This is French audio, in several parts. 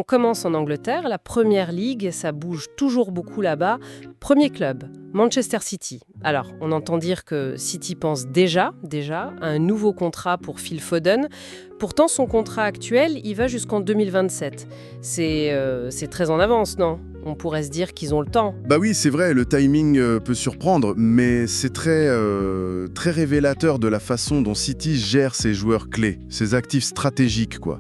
On commence en Angleterre, la première ligue, ça bouge toujours beaucoup là-bas. Premier club, Manchester City. Alors, on entend dire que City pense déjà à un nouveau contrat pour Phil Foden. Pourtant, son contrat actuel, il va jusqu'en 2027. C'est très en avance, non ? On pourrait se dire qu'ils ont le temps. Bah oui, c'est vrai, le timing peut surprendre, mais c'est très révélateur de la façon dont City gère ses joueurs clés, ses actifs stratégiques, quoi.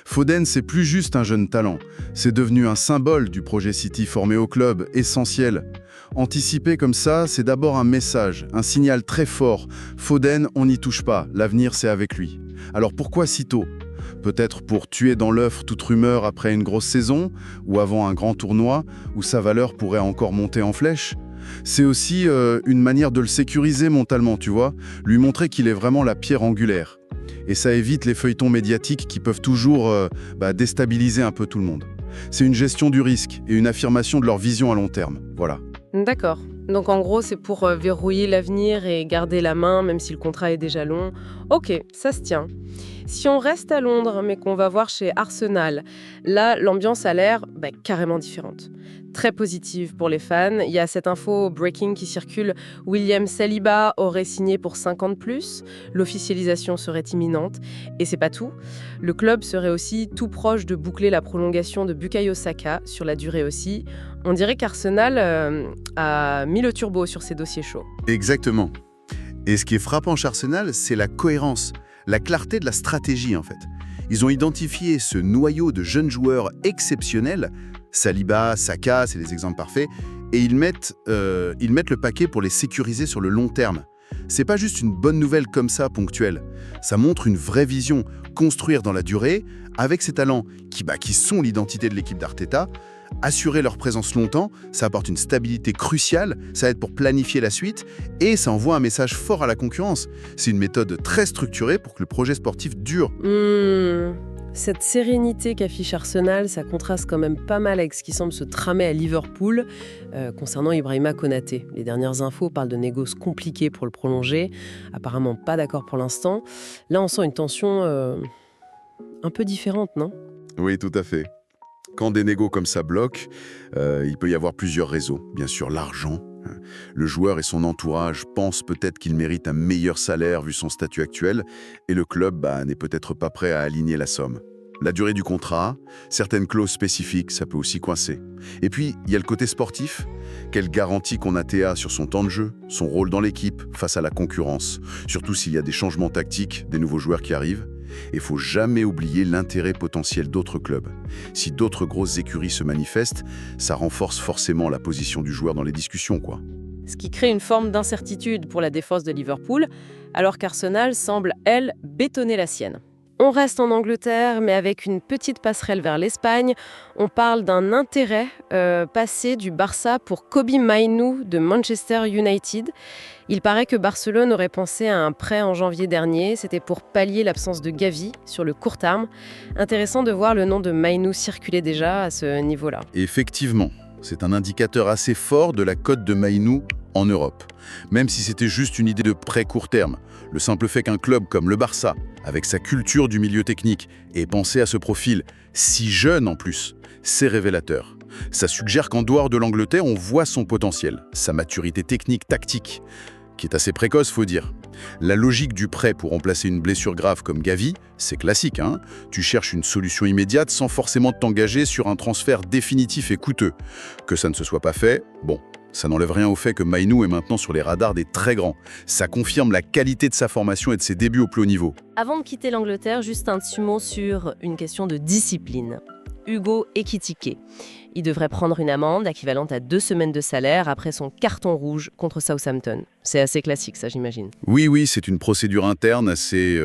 Foden, c'est plus juste un jeune talent. C'est devenu un symbole du projet City formé au club, essentiel. Anticiper comme ça, c'est d'abord un message, un signal très fort. Foden, on n'y touche pas, l'avenir c'est avec lui. Alors pourquoi si tôt ? Peut-être pour tuer dans l'œuf toute rumeur après une grosse saison, ou avant un grand tournoi, où sa valeur pourrait encore monter en flèche. C'est aussi une manière de le sécuriser mentalement, tu vois, lui montrer qu'il est vraiment la pierre angulaire. Et ça évite les feuilletons médiatiques qui peuvent toujours déstabiliser un peu tout le monde. C'est une gestion du risque et une affirmation de leur vision à long terme, voilà. D'accord. Donc en gros, c'est pour verrouiller l'avenir et garder la main, même si le contrat est déjà long. Ok, ça se tient. Si on reste à Londres, mais qu'on va voir chez Arsenal, là, l'ambiance a l'air carrément différente. Très positive pour les fans. Il y a cette info breaking qui circule. William Saliba aurait signé pour 5 ans de plus. L'officialisation serait imminente. Et c'est pas tout. Le club serait aussi tout proche de boucler la prolongation de Bukayo Saka sur la durée aussi. On dirait qu'Arsenal a mis le turbo sur ces dossiers chauds. Exactement. Et ce qui est frappant chez Arsenal, c'est la cohérence, la clarté de la stratégie en fait. Ils ont identifié ce noyau de jeunes joueurs exceptionnels, Saliba, Saka, c'est des exemples parfaits, et ils mettent le paquet pour les sécuriser sur le long terme. C'est pas juste une bonne nouvelle comme ça, ponctuelle. Ça montre une vraie vision, construire dans la durée, avec ces talents qui sont l'identité de l'équipe d'Arteta. Assurer leur présence longtemps, ça apporte une stabilité cruciale, ça aide pour planifier la suite et ça envoie un message fort à la concurrence. C'est une méthode très structurée pour que le projet sportif dure. Cette sérénité qu'affiche Arsenal, ça contraste quand même pas mal avec ce qui semble se tramer à Liverpool concernant Ibrahima Konaté. Les dernières infos parlent de négoces compliquées pour le prolonger, apparemment pas d'accord pour l'instant. Là, on sent une tension un peu différente, non ? Oui, tout à fait. Quand des négos comme ça bloquent, il peut y avoir plusieurs raisons. Bien sûr, l'argent. Le joueur et son entourage pensent peut-être qu'il mérite un meilleur salaire vu son statut actuel, et le club n'est peut-être pas prêt à aligner la somme. La durée du contrat, certaines clauses spécifiques, ça peut aussi coincer. Et puis, il y a le côté sportif. Quelle garantie Konaté sur son temps de jeu, son rôle dans l'équipe face à la concurrence, surtout s'il y a des changements tactiques, des nouveaux joueurs qui arrivent. Il ne faut jamais oublier l'intérêt potentiel d'autres clubs. Si d'autres grosses écuries se manifestent, ça renforce forcément la position du joueur dans les discussions, quoi. Ce qui crée une forme d'incertitude pour la défense de Liverpool, alors qu'Arsenal semble, elle, bétonner la sienne. On reste en Angleterre, mais avec une petite passerelle vers l'Espagne. On parle d'un intérêt passé du Barça pour Kobbie Mainoo de Manchester United. Il paraît que Barcelone aurait pensé à un prêt en janvier dernier. C'était pour pallier l'absence de Gavi sur le court terme. Intéressant de voir le nom de Mainoo circuler déjà à ce niveau-là. Effectivement, c'est un indicateur assez fort de la cote de Mainoo en Europe. Même si c'était juste une idée de prêt court terme, le simple fait qu'un club comme le Barça, avec sa culture du milieu technique, ait pensé à ce profil, si jeune en plus, c'est révélateur. Ça suggère qu'en dehors de l'Angleterre, on voit son potentiel, sa maturité technique, tactique, qui est assez précoce, faut dire. La logique du prêt pour remplacer une blessure grave comme Gavi, c'est classique, hein. Tu cherches une solution immédiate sans forcément t'engager sur un transfert définitif et coûteux. Que ça ne se soit pas fait, bon, ça n'enlève rien au fait que Mainoo est maintenant sur les radars des très grands. Ça confirme la qualité de sa formation et de ses débuts au plus haut niveau. Avant de quitter l'Angleterre, juste un petit mot sur une question de discipline. Hugo Ekitike. Il devrait prendre une amende équivalente à 2 semaines de salaire après son carton rouge contre Southampton. C'est assez classique, ça, j'imagine. Oui, c'est une procédure interne assez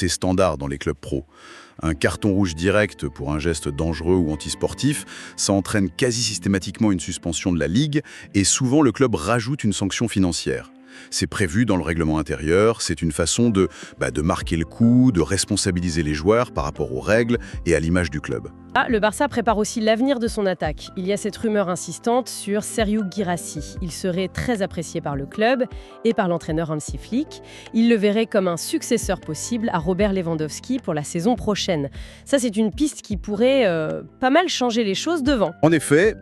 standard dans les clubs pro. Un carton rouge direct pour un geste dangereux ou antisportif, ça entraîne quasi systématiquement une suspension de la ligue et souvent le club rajoute une sanction financière. C'est prévu dans le règlement intérieur, c'est une façon de marquer le coup, de responsabiliser les joueurs par rapport aux règles et à l'image du club. Ah, le Barça prépare aussi l'avenir de son attaque. Il y a cette rumeur insistante sur Serhou Guirassy. Il serait très apprécié par le club et par l'entraîneur Hansi Flick. Il le verrait comme un successeur possible à Robert Lewandowski pour la saison prochaine. Ça, c'est une piste qui pourrait pas mal changer les choses devant. En effet,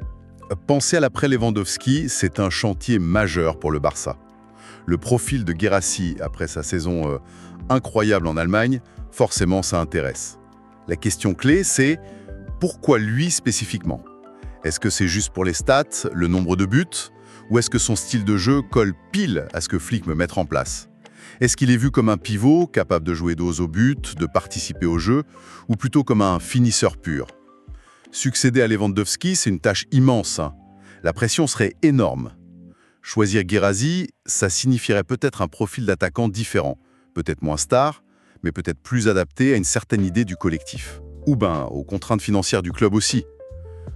penser à l'après-Lewandowski, c'est un chantier majeur pour le Barça. Le profil de Guirassy après sa saison incroyable en Allemagne, forcément ça intéresse. La question clé, c'est pourquoi lui spécifiquement? Est-ce que c'est juste pour les stats, le nombre de buts, ou est-ce que son style de jeu colle pile à ce que Flick veut mettre en place? Est-ce qu'il est vu comme un pivot, capable de jouer dos au but, de participer au jeu, ou plutôt comme un finisseur pur? Succéder à Lewandowski, c'est une tâche immense, hein. La pression serait énorme. Choisir Guirassy, ça signifierait peut-être un profil d'attaquant différent, peut-être moins star, mais peut-être plus adapté à une certaine idée du collectif. Ou aux contraintes financières du club aussi.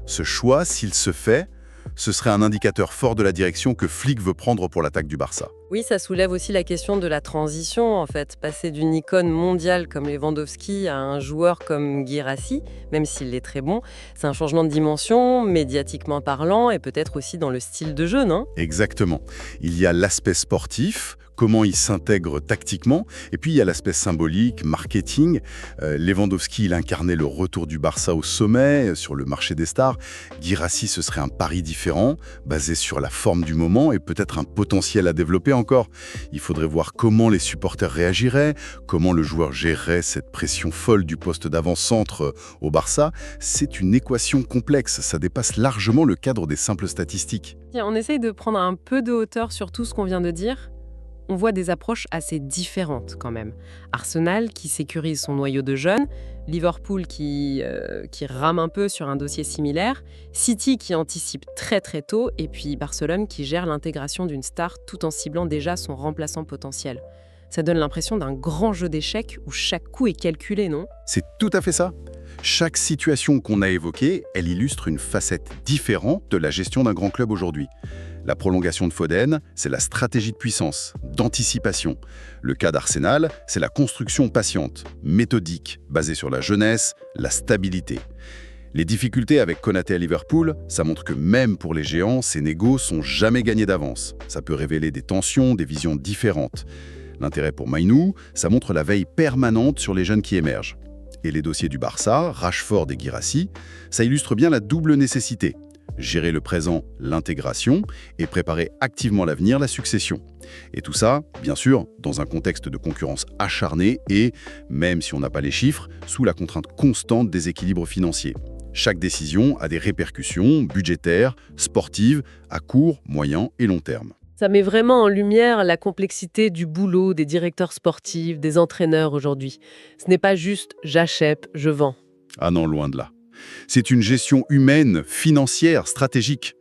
Ce choix, s'il se fait, ce serait un indicateur fort de la direction que Flick veut prendre pour l'attaque du Barça. Oui, ça soulève aussi la question de la transition, en fait. Passer d'une icône mondiale comme Lewandowski à un joueur comme Guirassy, même s'il est très bon, c'est un changement de dimension, médiatiquement parlant, et peut-être aussi dans le style de jeu, non? Exactement. Il y a l'aspect sportif, comment il s'intègre tactiquement, et puis il y a l'aspect symbolique, marketing. Lewandowski, il incarnait le retour du Barça au sommet, sur le marché des stars. Guirassy, ce serait un pari différent, basé sur la forme du moment et peut-être un potentiel à développer encore. Il faudrait voir comment les supporters réagiraient, comment le joueur gérerait cette pression folle du poste d'avant-centre au Barça. C'est une équation complexe, ça dépasse largement le cadre des simples statistiques. Tiens, on essaye de prendre un peu de hauteur sur tout ce qu'on vient de dire. On voit des approches assez différentes quand même. Arsenal qui sécurise son noyau de jeunes, Liverpool qui rame un peu sur un dossier similaire, City qui anticipe très très tôt, et puis Barcelone qui gère l'intégration d'une star tout en ciblant déjà son remplaçant potentiel. Ça donne l'impression d'un grand jeu d'échecs où chaque coup est calculé, non? C'est tout à fait ça. Chaque situation qu'on a évoquée, elle illustre une facette différente de la gestion d'un grand club aujourd'hui. La prolongation de Foden, c'est la stratégie de puissance, d'anticipation. Le cas d'Arsenal, c'est la construction patiente, méthodique, basée sur la jeunesse, la stabilité. Les difficultés avec Konaté à Liverpool, ça montre que même pour les géants, ces négos sont jamais gagnés d'avance. Ça peut révéler des tensions, des visions différentes. L'intérêt pour Mainou, ça montre la veille permanente sur les jeunes qui émergent. Et les dossiers du Barça, Rashford et Guirassy, ça illustre bien la double nécessité. Gérer le présent, l'intégration, et préparer activement l'avenir, la succession. Et tout ça, bien sûr, dans un contexte de concurrence acharnée et, même si on n'a pas les chiffres, sous la contrainte constante des équilibres financiers. Chaque décision a des répercussions budgétaires, sportives, à court, moyen et long terme. Ça met vraiment en lumière la complexité du boulot des directeurs sportifs, des entraîneurs aujourd'hui. Ce n'est pas juste « j'achète, je vends ». Ah non, loin de là. C'est une gestion humaine, financière, stratégique.